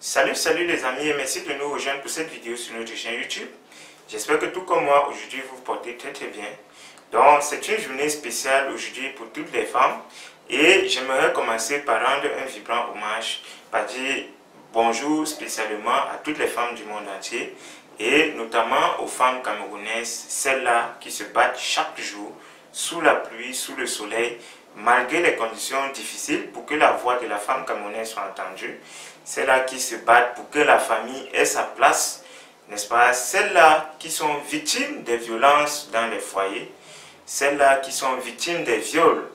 Salut les amis et merci de nous rejoindre pour cette vidéo sur notre chaîne YouTube. J'espère que tout comme moi, aujourd'hui vous vous portez très bien. Donc c'est une journée spéciale aujourd'hui pour toutes les femmes et j'aimerais commencer par rendre un vibrant hommage, par dire bonjour spécialement à toutes les femmes du monde entier et notamment aux femmes camerounaises, celles-là qui se battent chaque jour sous la pluie, sous le soleil, malgré les conditions difficiles pour que la voix de la femme camerounaise soit entendue. Celles-là qui se battent pour que la famille ait sa place, n'est-ce pas? Celles-là qui sont victimes des violences dans les foyers, celles-là qui sont victimes des viols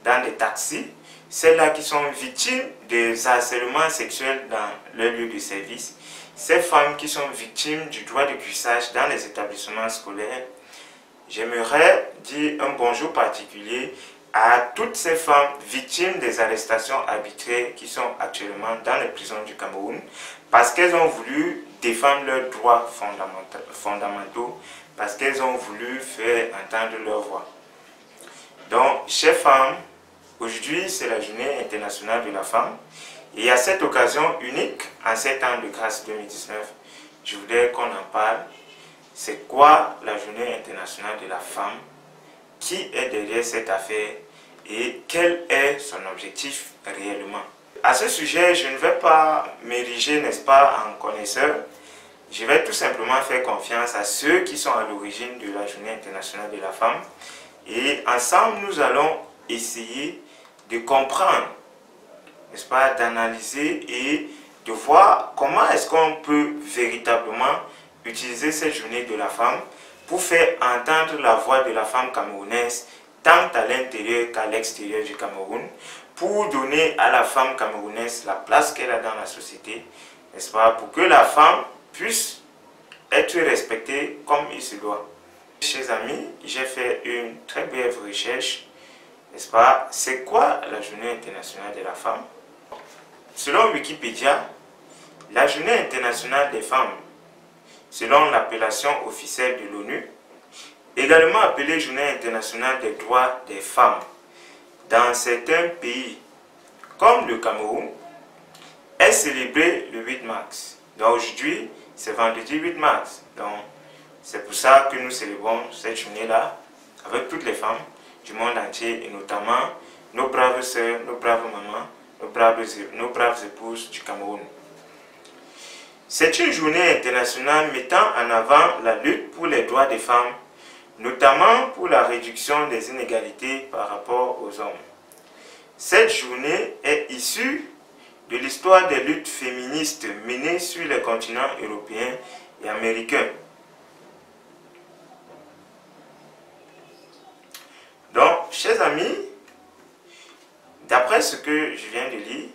dans les taxis, celles-là qui sont victimes des harcèlements sexuels dans leur lieu de service, ces femmes qui sont victimes du droit de cuissage dans les établissements scolaires. J'aimerais dire un bonjour particulier à toutes ces femmes victimes des arrestations arbitraires qui sont actuellement dans les prisons du Cameroun parce qu'elles ont voulu défendre leurs droits fondamentaux, parce qu'elles ont voulu faire entendre leur voix. Donc, chères femmes, aujourd'hui c'est la journée internationale de la femme et à cette occasion unique, en cet an de grâce 2019, je voudrais qu'on en parle. C'est quoi la journée internationale de la femme? Qui est derrière cette affaire et quel est son objectif réellement? À ce sujet, je ne vais pas m'ériger, n'est-ce pas, en connaisseur. Je vais tout simplement faire confiance à ceux qui sont à l'origine de la journée internationale de la femme. Et ensemble, nous allons essayer de comprendre, n'est-ce pas, d'analyser et de voir comment est-ce qu'on peut véritablement utiliser cette journée de la femme pour faire entendre la voix de la femme camerounaise tant à l'intérieur qu'à l'extérieur du Cameroun, pour donner à la femme camerounaise la place qu'elle a dans la société, n'est-ce pas, pour que la femme puisse être respectée comme il se doit. Chers amis, j'ai fait une très brève recherche, n'est-ce pas, c'est quoi la journée internationale de la femme? Selon Wikipédia, la journée internationale des femmes, selon l'appellation officielle de l'ONU, également appelée Journée internationale des droits des femmes, dans certains pays, comme le Cameroun, est célébrée le 8 mars. Donc aujourd'hui, c'est vendredi 8 mars. Donc c'est pour ça que nous célébrons cette journée-là avec toutes les femmes du monde entier et notamment nos braves sœurs, nos braves mamans, nos braves épouses du Cameroun. C'est une journée internationale mettant en avant la lutte pour les droits des femmes, notamment pour la réduction des inégalités par rapport aux hommes. Cette journée est issue de l'histoire des luttes féministes menées sur les continents européens et américains. Donc, chers amis, d'après ce que je viens de lire,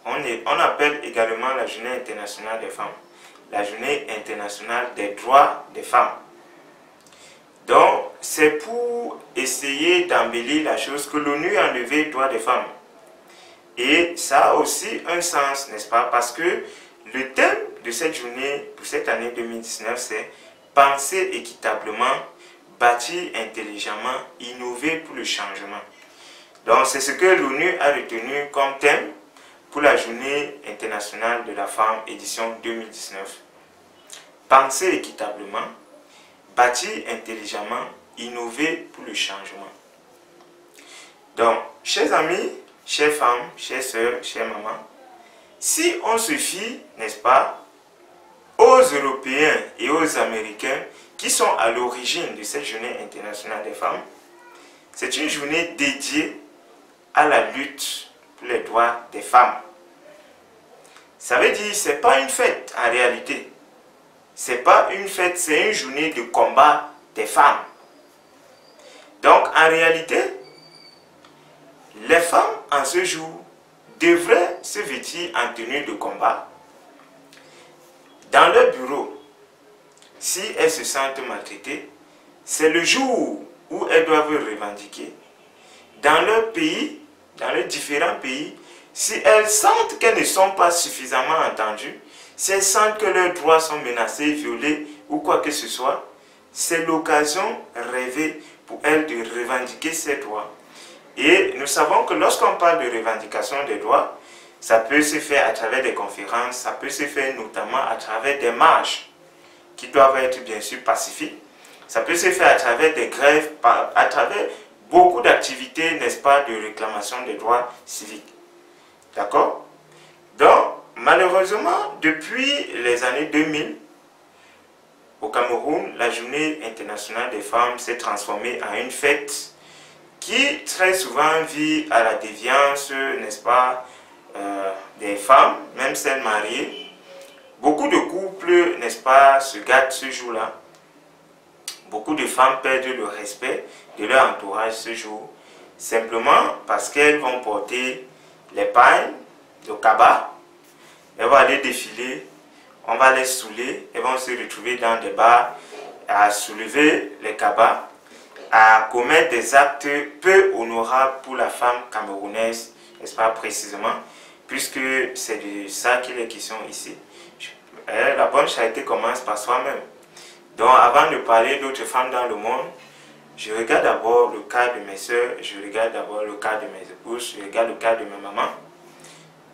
on appelle également la journée internationale des femmes, la journée internationale des droits des femmes. Donc, c'est pour essayer d'embellir la chose que l'ONU a enlevé les droits des femmes. Et ça a aussi un sens, n'est-ce pas? Parce que le thème de cette journée, pour cette année 2019, c'est « Penser équitablement, bâtir intelligemment, innover pour le changement ». Donc, c'est ce que l'ONU a retenu comme thème pour la journée internationale de la femme, édition 2019. Penser équitablement, bâtir intelligemment, innover pour le changement. Donc, chers amis, chères femmes, chères sœurs, chères mamans, si on se fie, n'est-ce pas, aux Européens et aux Américains qui sont à l'origine de cette journée internationale des femmes, c'est une journée dédiée à la lutte pour les droits des femmes. Ça veut dire que ce n'est pas une fête en réalité. Ce n'est pas une fête, c'est une journée de combat des femmes. Donc en réalité, les femmes en ce jour devraient se vêtir en tenue de combat dans leur bureau. Si elles se sentent maltraitées, c'est le jour où elles doivent revendiquer. Dans leur pays, dans les différents pays, si elles sentent qu'elles ne sont pas suffisamment entendues, si elles sentent que leurs droits sont menacés, violés ou quoi que ce soit, c'est l'occasion rêvée pour elles de revendiquer ces droits. Et nous savons que lorsqu'on parle de revendication des droits, Ça peut se faire à travers des conférences, ça peut se faire notamment à travers des marches qui doivent être bien sûr pacifiques. Ça peut se faire à travers des grèves, à travers beaucoup d'activités, n'est-ce pas, de réclamation des droits civiques. D'accord? Donc, malheureusement, depuis les années 2000, au Cameroun, la journée internationale des femmes s'est transformée en une fête qui très souvent vit à la déviance, n'est-ce pas, des femmes, même celles mariées. Beaucoup de couples, n'est-ce pas, se gâtent ce jour-là. Beaucoup de femmes perdent le respect de leur entourage ce jour, simplement parce qu'elles vont porter les pagnes, le cabas, elles vont aller défiler, on va les saouler, elles vont se retrouver dans des bars à soulever les cabas, à commettre des actes peu honorables pour la femme camerounaise, n'est-ce pas, précisément, puisque c'est de ça qu'il est question ici. La bonne charité commence par soi-même. Donc, avant de parler d'autres femmes dans le monde, je regarde d'abord le cas de mes soeurs, je regarde d'abord le cas de mes épouses, je regarde le cas de ma maman.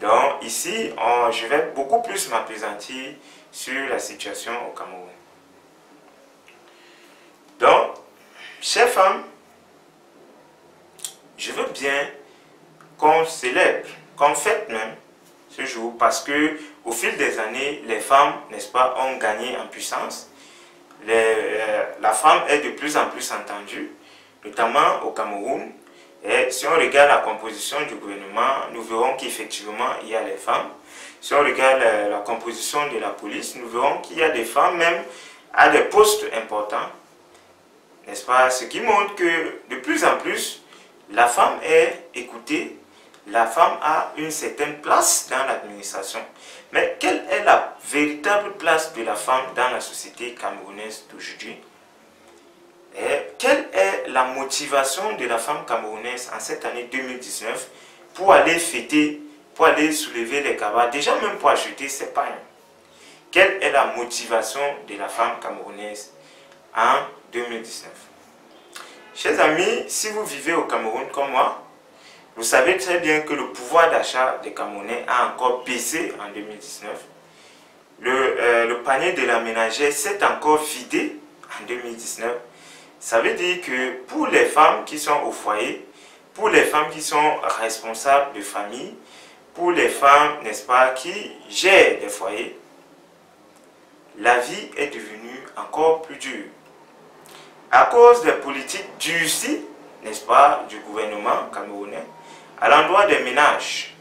Donc, ici, je vais beaucoup plus m'appesantir sur la situation au Cameroun. Donc, chères femmes, je veux bien qu'on célèbre, qu'on fête même ce jour, parce que au fil des années, les femmes, n'est-ce pas, ont gagné en puissance. La femme est de plus en plus entendue, notamment au Cameroun. Et si on regarde la composition du gouvernement, nous verrons qu'effectivement, il y a les femmes. Si on regarde la composition de la police, nous verrons qu'il y a des femmes même à des postes importants. N'est-ce pas? Ce qui montre que de plus en plus, la femme est écoutée, la femme a une certaine place dans l'administration. Mais quelle est la véritable place de la femme dans la société camerounaise d'aujourd'hui? Et quelle est la motivation de la femme camerounaise en cette année 2019 pour aller fêter, pour aller soulever les cabas, déjà même pour acheter ses pagnes? Quelle est la motivation de la femme camerounaise en 2019? Chers amis, si vous vivez au Cameroun comme moi, vous savez très bien que le pouvoir d'achat des Camerounais a encore baissé en 2019. Le panier de la ménagère s'est encore vidé en 2019. Ça veut dire que pour les femmes qui sont au foyer, pour les femmes qui sont responsables de famille, pour les femmes, n'est-ce pas, qui gèrent des foyers, la vie est devenue encore plus dure. À cause des politiques durcies, n'est-ce pas, du gouvernement camerounais, à l'endroit des ménages.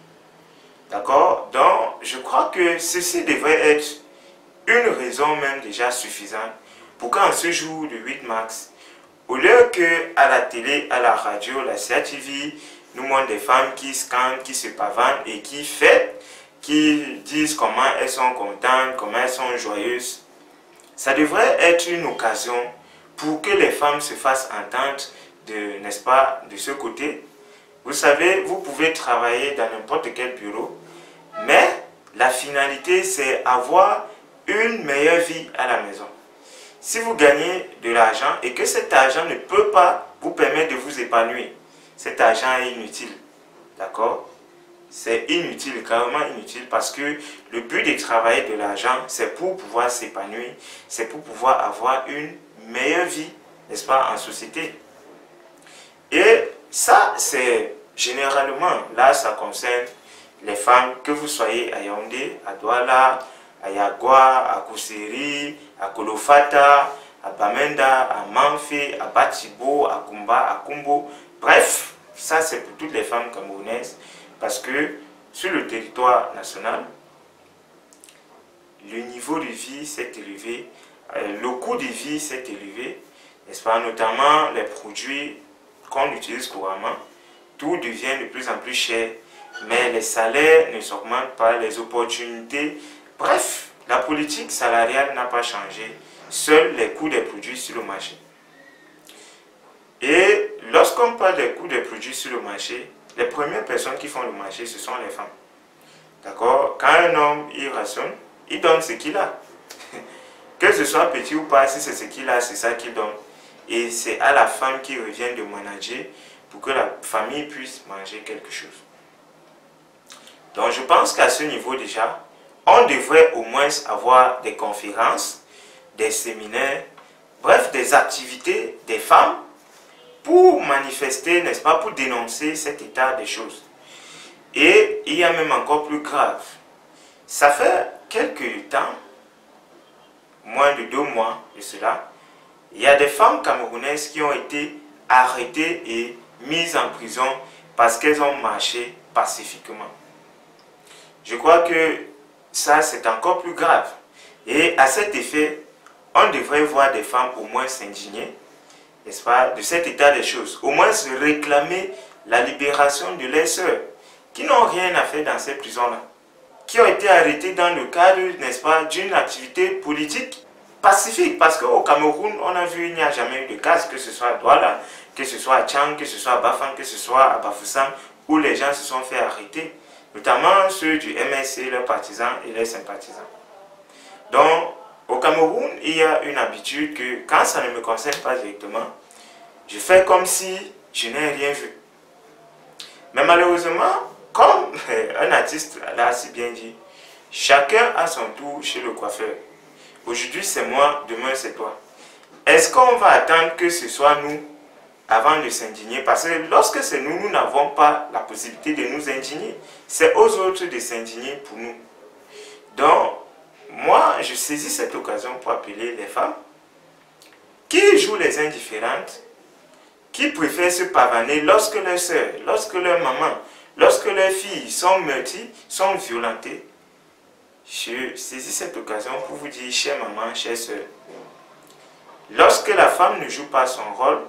D'accord? Donc, je crois que ceci devrait être une raison même déjà suffisante pour qu'en ce jour de 8 mars, au lieu qu'à la télé, à la radio, la CATV, nous montre des femmes qui scandent, qui se pavanent et qui fêtent, qui disent comment elles sont contentes, comment elles sont joyeuses. Ça devrait être une occasion pour que les femmes se fassent entendre, n'est-ce pas, de ce côté. Vous savez, vous pouvez travailler dans n'importe quel bureau, mais la finalité, c'est avoir une meilleure vie à la maison. Si vous gagnez de l'argent et que cet argent ne peut pas vous permettre de vous épanouir, cet argent est inutile. D'accord? C'est inutile, carrément inutile, parce que le but de travailler de l'argent, c'est pour pouvoir s'épanouir, c'est pour pouvoir avoir une meilleure vie, n'est-ce pas, en société. Et ça, c'est généralement, là, ça concerne les femmes, que vous soyez à Yaoundé, à Douala, à Yagua, à Kousseri, à Kolofata, à Bamenda, à Manfé, à Batibo, à Kumba, à Kumbo. Bref, ça c'est pour toutes les femmes camerounaises, parce que sur le territoire national, le niveau de vie s'est élevé, le coût de vie s'est élevé, n'est-ce pas, notamment les produits qu'on utilise couramment, tout devient de plus en plus cher, mais les salaires ne s'augmentent pas, les opportunités. Bref, la politique salariale n'a pas changé, seuls les coûts des produits sur le marché. Et lorsqu'on parle des coûts des produits sur le marché, les premières personnes qui font le marché, ce sont les femmes. D'accord? Quand un homme, il rationne, il donne ce qu'il a. Que ce soit petit ou pas, si c'est ce qu'il a, c'est ça qu'il donne. Et c'est à la femme qui revient de manager pour que la famille puisse manger quelque chose. Donc je pense qu'à ce niveau déjà, on devrait au moins avoir des conférences, des séminaires, bref, des activités des femmes pour manifester, n'est-ce pas, pour dénoncer cet état des choses. Et il y a même encore plus grave. Ça fait quelques temps, moins de 2 mois de cela, il y a des femmes camerounaises qui ont été arrêtées et mises en prison parce qu'elles ont marché pacifiquement. Je crois que ça, c'est encore plus grave. Et à cet effet, on devrait voir des femmes au moins s'indigner, n'est-ce pas, de cet état des choses. Au moins se réclamer la libération de leurs sœurs, qui n'ont rien à faire dans ces prisons-là, qui ont été arrêtées dans le cadre, n'est-ce pas, d'une activité politique pacifique. Parce qu'au Cameroun, on a vu, il n'y a jamais eu de cas, que ce soit à Douala, que ce soit à Tchang, que ce soit à Bafang, que ce soit à Bafoussam, où les gens se sont fait arrêter, notamment ceux du MSC, leurs partisans et leurs sympathisants. Donc, au Cameroun, il y a une habitude que quand ça ne me concerne pas directement, je fais comme si je n'ai rien vu. Mais malheureusement, comme un artiste l'a si bien dit, chacun a son tour chez le coiffeur. Aujourd'hui c'est moi, demain c'est toi. Est-ce qu'on va attendre que ce soit nous avant de s'indigner? Parce que lorsque c'est nous, nous n'avons pas la possibilité de nous indigner. C'est aux autres de s'indigner pour nous. Donc, moi, je saisis cette occasion pour appeler les femmes qui jouent les indifférentes, qui préfèrent se pavaner lorsque leurs soeurs, lorsque leurs mamans, lorsque leurs filles sont meurtries, sont violentées. Je saisis cette occasion pour vous dire, chère maman, chère soeur, lorsque la femme ne joue pas son rôle,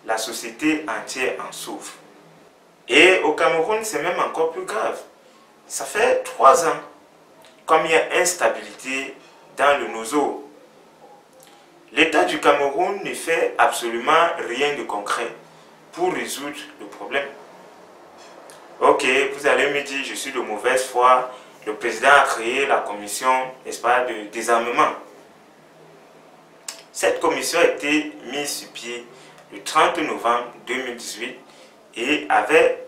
la société entière en souffre. Et au Cameroun, c'est même encore plus grave. Ça fait 3 ans, comme il y a instabilité dans le Nozo. L'État du Cameroun ne fait absolument rien de concret pour résoudre le problème. Ok, vous allez me dire, je suis de mauvaise foi, le président a créé la commission, n'est-ce pas, de désarmement. Cette commission a été mise sur pied le 30 novembre 2018 et avait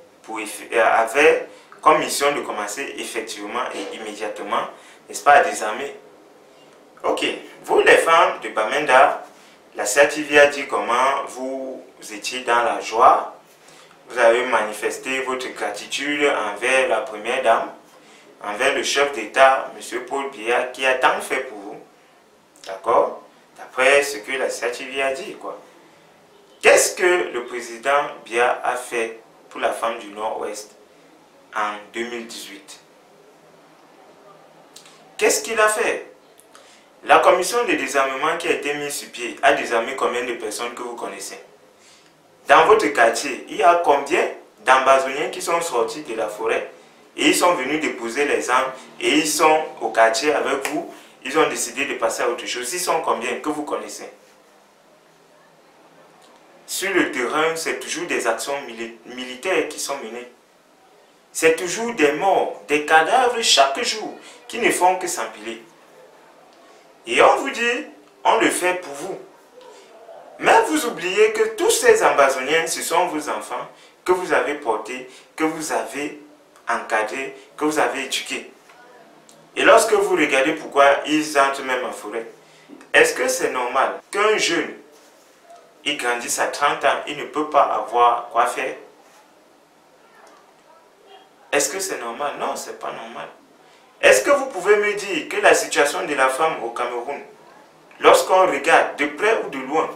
comme mission de commencer effectivement et immédiatement, n'est-ce pas, à désarmer. Ok, vous les femmes de Bamenda, la CETIV a dit comment vous étiez dans la joie, vous avez manifesté votre gratitude envers la première dame, envers le chef d'État, M. Paul Biya, qui a tant fait pour vous, d'accord, d'après ce que la CETIV a dit, quoi. Qu'est-ce que le président Biya a fait pour la femme du Nord-Ouest en 2018? Qu'est-ce qu'il a fait? La commission de désarmement qui a été mise sur pied a désarmé combien de personnes que vous connaissez? Dans votre quartier, il y a combien d'Ambazoniens qui sont sortis de la forêt et ils sont venus déposer les armes et ils sont au quartier avec vous, ils ont décidé de passer à autre chose? Ils sont combien que vous connaissez? Sur le terrain, c'est toujours des actions militaires qui sont menées. C'est toujours des morts, des cadavres chaque jour qui ne font que s'empiler. Et on vous dit, on le fait pour vous. Mais vous oubliez que tous ces Ambazoniens, ce sont vos enfants que vous avez portés, que vous avez encadrés, que vous avez éduqués. Et lorsque vous regardez pourquoi ils entrent même en forêt, est-ce que c'est normal qu'un jeune, il grandisse à 30 ans, il ne peut pas avoir quoi faire? Est-ce que c'est normal? Non, ce n'est pas normal. Est-ce que vous pouvez me dire que la situation de la femme au Cameroun, lorsqu'on regarde de près ou de loin,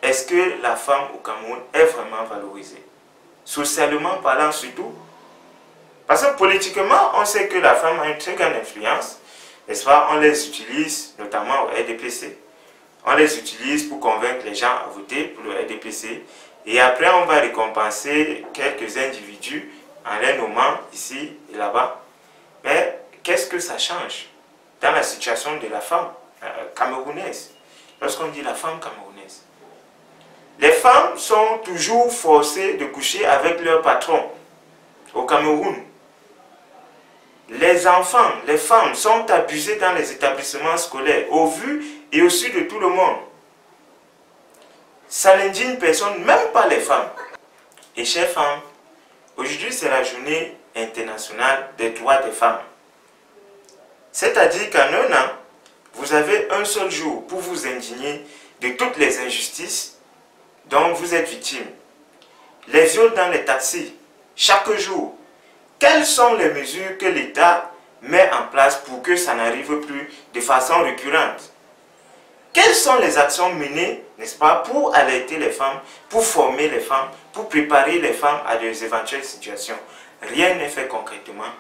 est-ce que la femme au Cameroun est vraiment valorisée? Socialement parlant surtout. Parce que politiquement, on sait que la femme a une très grande influence. N'est-ce pas? On les utilise, notamment au RDPC. On les utilise pour convaincre les gens à voter pour le RDPC. Et après, on va récompenser quelques individus en les nommant ici et là-bas. Mais qu'est-ce que ça change dans la situation de la femme camerounaise? Lorsqu'on dit la femme camerounaise, les femmes sont toujours forcées de coucher avec leur patron au Cameroun. Les enfants, les femmes sont abusées dans les établissements scolaires au vu et au su de tout le monde. Ça n'indigne personne, même pas les femmes. Et chères femmes, aujourd'hui c'est la journée internationale des droits des femmes. C'est-à-dire qu'en un an, vous avez un seul jour pour vous indigner de toutes les injustices dont vous êtes victime. Les viols dans les taxis, chaque jour. Quelles sont les mesures que l'État met en place pour que ça n'arrive plus de façon récurrente? Quelles sont les actions menées, n'est-ce pas, pour alerter les femmes, pour former les femmes, pour préparer les femmes à des éventuelles situations? Rien n'est fait concrètement.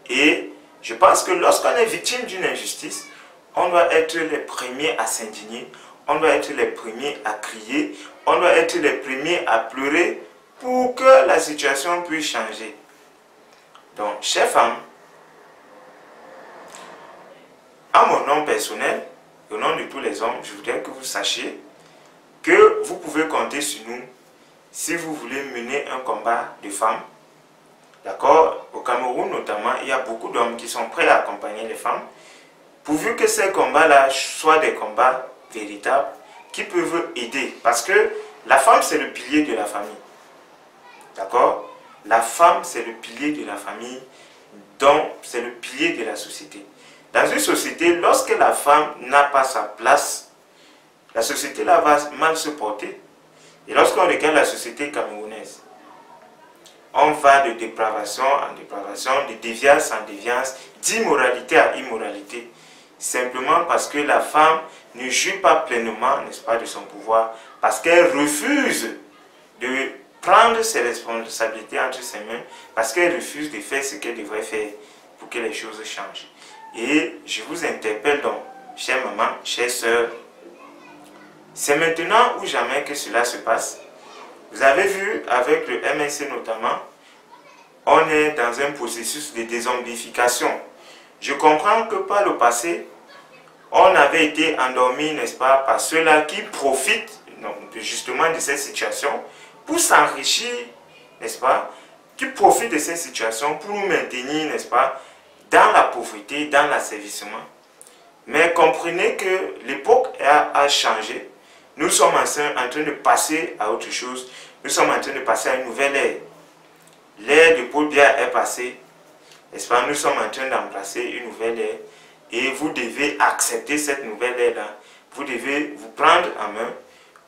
Et je pense que lorsqu'on est victime d'une injustice, on doit être les premiers à s'indigner, on doit être les premiers à crier, on doit être les premiers à pleurer pour que la situation puisse changer. Donc, chères femmes, à mon nom personnel, au nom de tous les hommes, je voudrais que vous sachiez que vous pouvez compter sur nous si vous voulez mener un combat de femmes. D'accord? Au Cameroun notamment, il y a beaucoup d'hommes qui sont prêts à accompagner les femmes, pourvu que ces combats-là soient des combats véritables qui peuvent aider. Parce que la femme, c'est le pilier de la famille. D'accord? La femme, c'est le pilier de la famille, donc c'est le pilier de la société. Dans une société, lorsque la femme n'a pas sa place, la société là va mal se porter. Et lorsqu'on regarde la société camerounaise, on va de dépravation en dépravation, de déviance en déviance, d'immoralité à immoralité, simplement parce que la femme ne jouit pas pleinement, n'est-ce pas, de son pouvoir, parce qu'elle refuse de prendre ses responsabilités entre ses mains, parce qu'elle refuse de faire ce qu'elle devrait faire pour que les choses changent. Et je vous interpelle donc, chère maman, chère sœur, c'est maintenant ou jamais que cela se passe. Vous avez vu, avec le MSC notamment, on est dans un processus de dézombification. Je comprends que par le passé, on avait été endormi, n'est-ce pas, par ceux-là qui profitent justement de cette situation pour s'enrichir, n'est-ce pas, qui profitent de cette situation pour nous maintenir, n'est-ce pas, dans la pauvreté, dans l'asservissement. Mais comprenez que l'époque a changé. Nous sommes en train de passer à autre chose. Nous sommes en train de passer à une nouvelle ère. L'ère de Paul Biya est passée. N'est-ce pas? Nous sommes en train d'embrasser une nouvelle ère. Et vous devez accepter cette nouvelle ère-là. Vous devez vous prendre en main.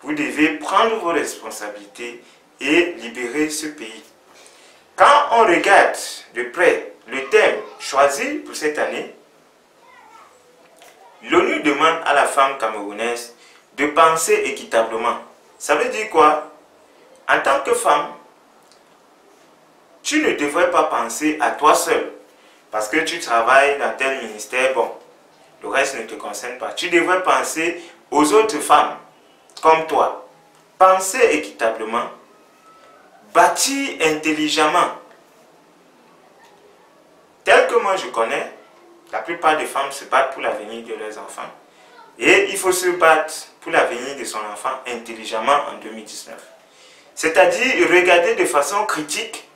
Vous devez prendre vos responsabilités et libérer ce pays. Quand on regarde de près le thème choisi pour cette année, l'ONU demande à la femme camerounaise de penser équitablement. Ça veut dire quoi? En tant que femme, tu ne devrais pas penser à toi seul. Parce que tu travailles dans tel ministère, bon, le reste ne te concerne pas. Tu devrais penser aux autres femmes comme toi. Penser équitablement, bâtir intelligemment. Tel que moi je connais, la plupart des femmes se battent pour l'avenir de leurs enfants. Et il faut se battre pour l'avenir de son enfant intelligemment en 2019. C'est-à-dire regarder de façon critique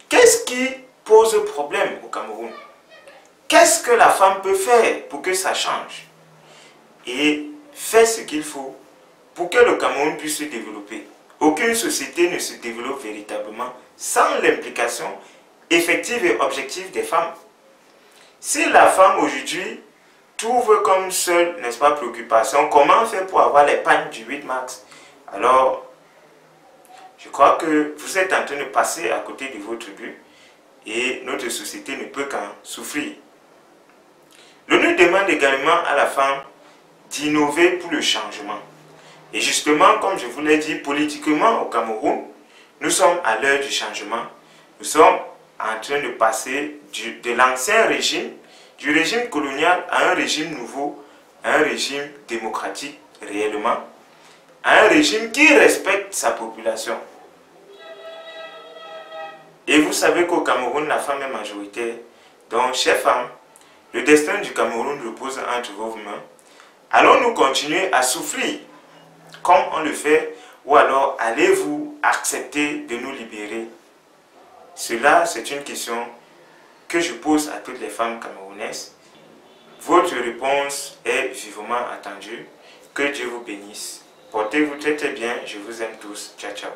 qu'est-ce qui pose problème au Cameroun. Qu'est-ce que la femme peut faire pour que ça change? Et faire ce qu'il faut pour que le Cameroun puisse se développer. Aucune société ne se développe véritablement sans l'implication effective et objective des femmes. Si la femme aujourd'hui trouve comme seule, n'est-ce pas, préoccupation, comment faire pour avoir les pannes du 8 mars, alors je crois que vous êtes en train de passer à côté de votre but et notre société ne peut qu'en souffrir. L'ONU demande également à la femme d'innover pour le changement. Et justement, comme je vous l'ai dit, politiquement au Cameroun, nous sommes à l'heure du changement. Nous sommes en train de passer de l'ancien régime, du régime colonial à un régime nouveau, à un régime démocratique réellement, à un régime qui respecte sa population. Et vous savez qu'au Cameroun, la femme est majoritaire. Donc, chères femmes, le destin du Cameroun repose entre vos mains. Allons-nous continuer à souffrir comme on le fait, ou alors allez-vous accepter de nous libérer? Cela, c'est une question que je pose à toutes les femmes camerounaises. Votre réponse est vivement attendue. Que Dieu vous bénisse. Portez-vous très très bien. Je vous aime tous. Ciao, ciao.